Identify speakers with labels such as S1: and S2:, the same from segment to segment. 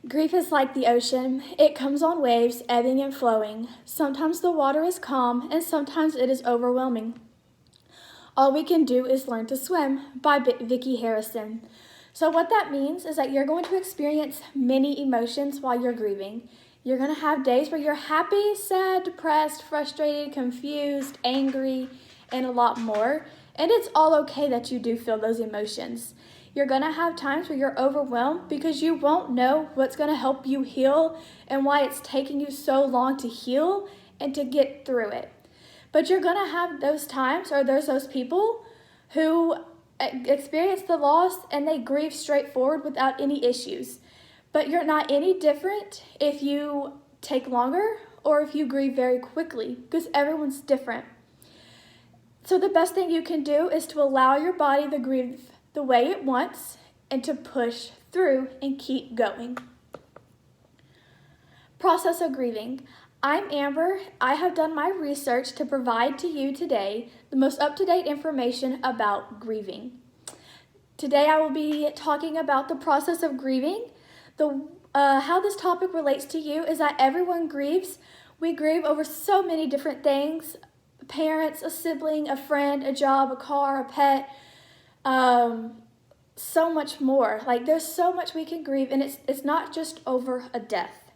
S1: Grief is like the ocean. It comes on waves, ebbing and flowing. Sometimes the water is calm, and sometimes it is overwhelming. All we can do is learn to swim by Vicki Harrison. So what that means is that you're going to experience many emotions while you're grieving. You're going to have days where you're happy, sad, depressed, frustrated, confused, angry, and a lot more. And it's all okay that you do feel those emotions. You're going to have times where you're overwhelmed because you won't know what's going to help you heal and why it's taking you so long to heal and to get through it. But you're going to have those times, or there's those people who experience the loss and they grieve straightforward without any issues. But you're not any different if you take longer or if you grieve very quickly, because everyone's different. So the best thing you can do is to allow your body to grieve the way it wants and to push through and keep going. Process of grieving. I'm Amber. I have done my research to provide to you today the most up-to-date information about grieving. Today I will be talking about the process of grieving. How this topic relates to you is that everyone grieves. We grieve over so many different things: parents, a sibling, a friend, a job, a car, a pet, so much more. Like, there's so much we can grieve, and it's not just over a death.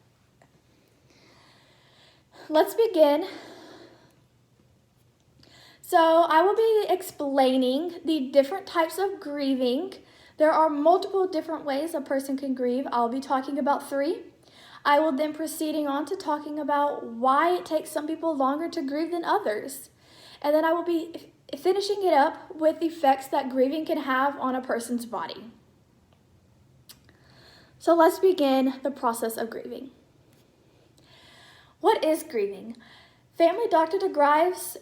S1: Let's begin. So I will be explaining the different types of grieving. There are multiple different ways a person can grieve. I'll be talking about 3. I will then proceeding on to talking about why it takes some people longer to grieve than others. And then I will be finishing it up with effects that grieving can have on a person's body. So let's begin the process of grieving. What is grieving? Family doctor describes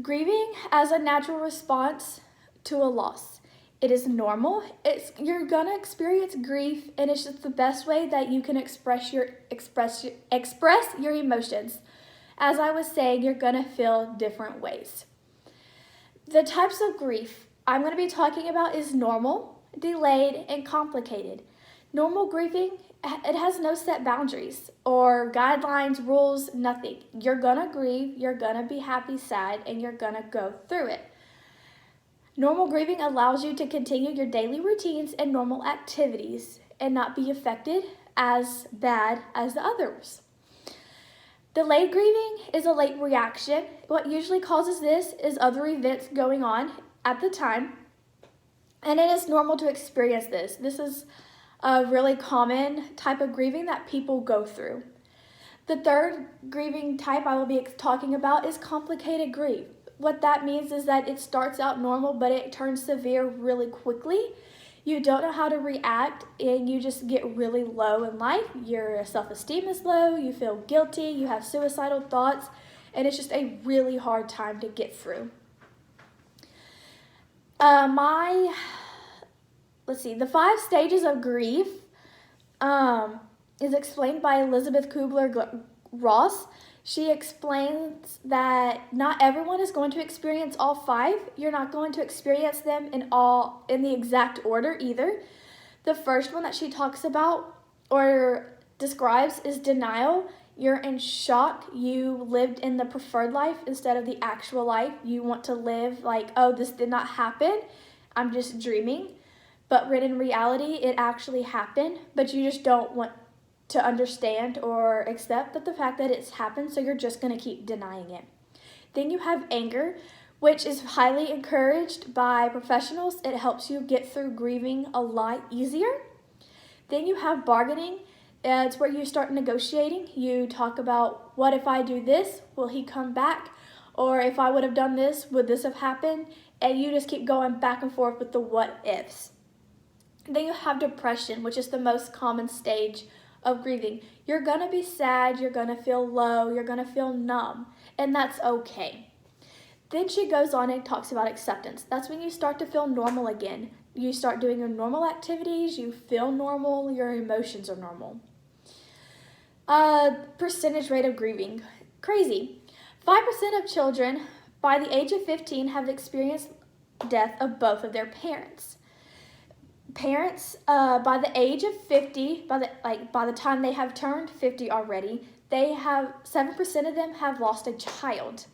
S1: grieving as a natural response to a loss. It is normal. You're gonna experience grief, and it's just the best way that you can express your emotions. As I was saying, you're gonna feel different ways. The types of grief I'm gonna be talking about is normal, delayed, and complicated. Normal grieving, it has no set boundaries or guidelines, rules, nothing. You're gonna grieve, you're gonna be happy, sad, and you're gonna go through it. Normal grieving allows you to continue your daily routines and normal activities and not be affected as bad as the others. Delayed grieving is a late reaction. What usually causes this is other events going on at the time, and it is normal to experience this. This is a really common type of grieving that people go through. The third grieving type I will be talking about is complicated grief. What that means is that it starts out normal, but it turns severe really quickly. You don't know how to react, and you just get really low in life. Your self-esteem is low, you feel guilty, you have suicidal thoughts, and it's just a really hard time to get through. The 5 stages of grief is explained by Elizabeth Kubler-Ross. She explains that not everyone is going to experience all 5. You're not going to experience them in the exact order either. The first one that she talks about or describes is denial. You're in shock. You lived in the preferred life instead of the actual life. You want to live like, oh, this did not happen. I'm just dreaming. But in reality, it actually happened, but you just don't want to understand or accept that the fact that it's happened, so you're just going to keep denying it. Then you have anger, which is highly encouraged by professionals. It helps you get through grieving a lot easier. Then you have bargaining. It's where you start negotiating. You talk about, what if I do this? Will he come back? Or if I would have done this, would this have happened? And you just keep going back and forth with the what ifs. Then you have depression, which is the most common stage of grieving. You're gonna be sad, you're gonna feel low, you're gonna feel numb, and that's okay. Then she goes on and talks about acceptance. That's when you start to feel normal again. You start doing your normal activities, you feel normal, your emotions are normal. Percentage rate of grieving. Crazy. 5% of children by the age of 15 have experienced death of both of their parents. parents, by the age of 50, by the time they have turned 50 already, they have 7% of them have lost a child.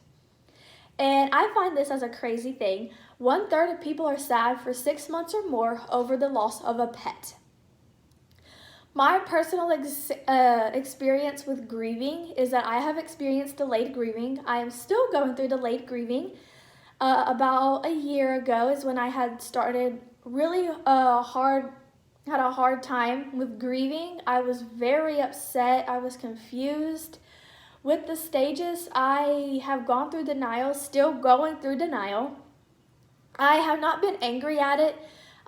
S1: And I find this as a crazy thing. 1/3 of people are sad for 6 months or more over the loss of a pet. My personal experience with grieving is that I have experienced delayed grieving. I am still going through delayed grieving. About a year ago is when I had started really had a hard time with grieving. I was very upset. I was confused. With the stages, I have gone through denial, still going through denial. I have not been angry at it.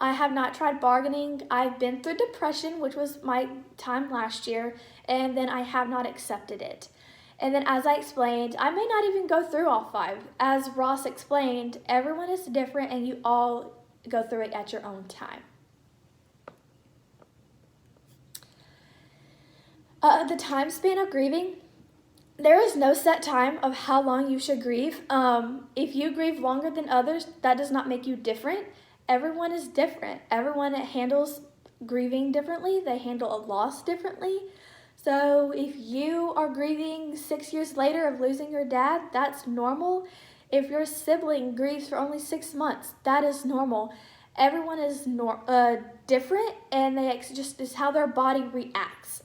S1: I have not tried bargaining. I've been through depression, which was my time last year, and then I have not accepted it. And then as I explained, I may not even go through all 5. As Ross explained, everyone is different and you all go through it at your own time. The time span of grieving, there is no set time of how long you should grieve. If you grieve longer than others, that does not make you different. Everyone is different. Everyone handles grieving differently. They handle a loss differently. So if you are grieving 6 years later of losing your dad, that's normal. If your sibling grieves for only 6 months, that is normal. Everyone is different, and just is how their body reacts.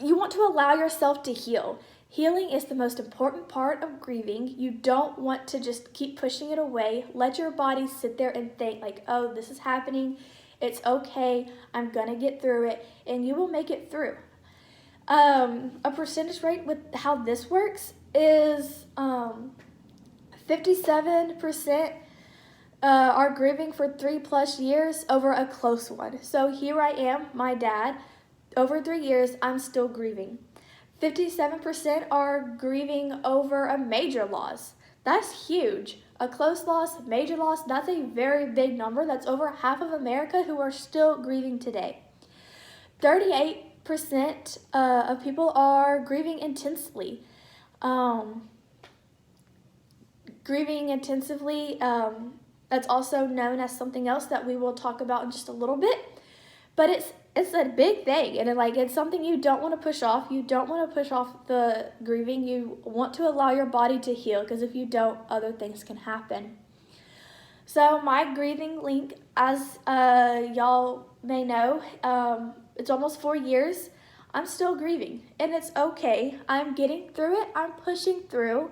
S1: You want to allow yourself to heal. Healing is the most important part of grieving. You don't want to just keep pushing it away. Let your body sit there and think like, oh, this is happening. It's okay. I'm going to get through it. And you will make it through. A percentage rate with how this works is 57% are grieving for 3+ years over a close one. So here I am, my dad. Over 3 years, I'm still grieving. 57% are grieving over a major loss. That's huge. A close loss, major loss, that's a very big number. That's over half of America who are still grieving today. 38% of people are grieving intensely. Grieving intensively, that's also known as something else that we will talk about in just a little bit. But it's a big thing, and it's something you don't want to push off. You don't want to push off the grieving. You want to allow your body to heal, because if you don't, other things can happen. So my grieving link, as y'all may know, it's almost 4 years. I'm still grieving, and it's okay. I'm getting through it. I'm pushing through.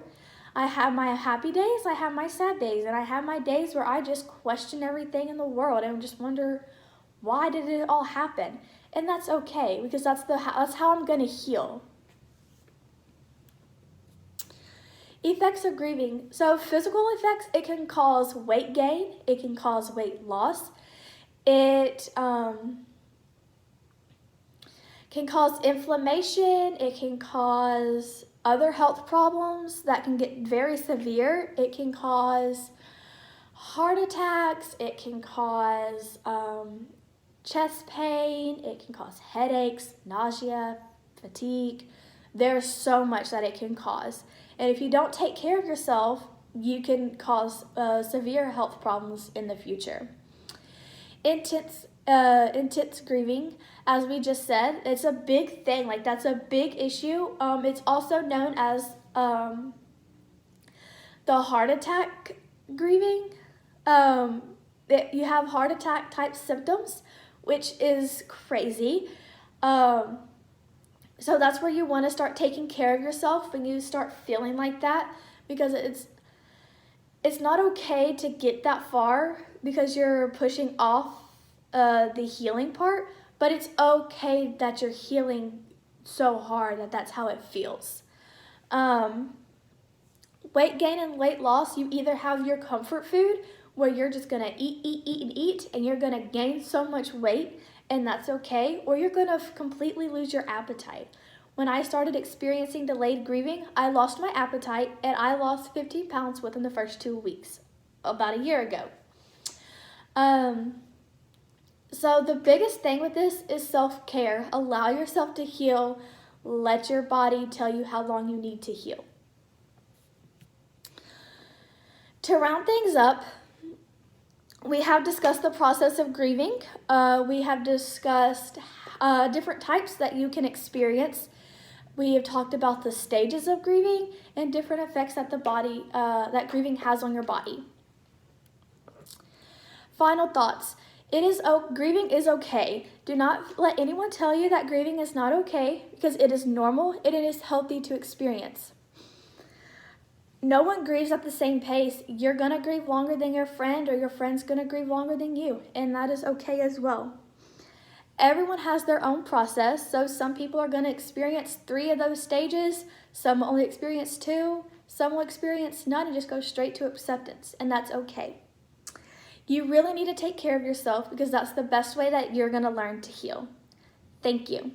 S1: I have my happy days. I have my sad days, and I have my days where I just question everything in the world and just wonder, why did it all happen? And that's okay, because that's how I'm going to heal. Effects of grieving. So physical effects, it can cause weight gain. It can cause weight loss. It can cause inflammation. It can cause other health problems that can get very severe. It can cause heart attacks. It can cause chest pain, it can cause headaches, nausea, fatigue. There's so much that it can cause. And if you don't take care of yourself, you can cause severe health problems in the future. Intense grieving, as we just said, it's a big thing. That's a big issue. It's also known as the heart attack grieving. You have heart attack type symptoms, which is crazy. So that's where you want to start taking care of yourself when you start feeling like that, because it's not okay to get that far because you're pushing off the healing part, but it's okay that you're healing so hard that's how it feels. Weight gain and weight loss, you either have your comfort food, where you're just going to eat, and you're going to gain so much weight, and that's okay, or you're going to completely lose your appetite. When I started experiencing delayed grieving, I lost my appetite, and I lost 15 pounds within the first 2 weeks, about a year ago. So the biggest thing with this is self-care. Allow yourself to heal. Let your body tell you how long you need to heal. To round things up, We have discussed the process of grieving. We have discussed different types that you can experience. We have talked about the stages of grieving and different effects that that grieving has on your body. Final thoughts. Grieving is okay. Do not let anyone tell you that grieving is not okay, because it is normal and it is healthy to experience. No one grieves at the same pace. You're going to grieve longer than your friend, or your friend's going to grieve longer than you, and that is okay as well. Everyone has their own process, so some people are going to experience 3 of those stages, some will only experience 2, some will experience none and just go straight to acceptance, and that's okay. You really need to take care of yourself, because that's the best way that you're going to learn to heal. Thank you.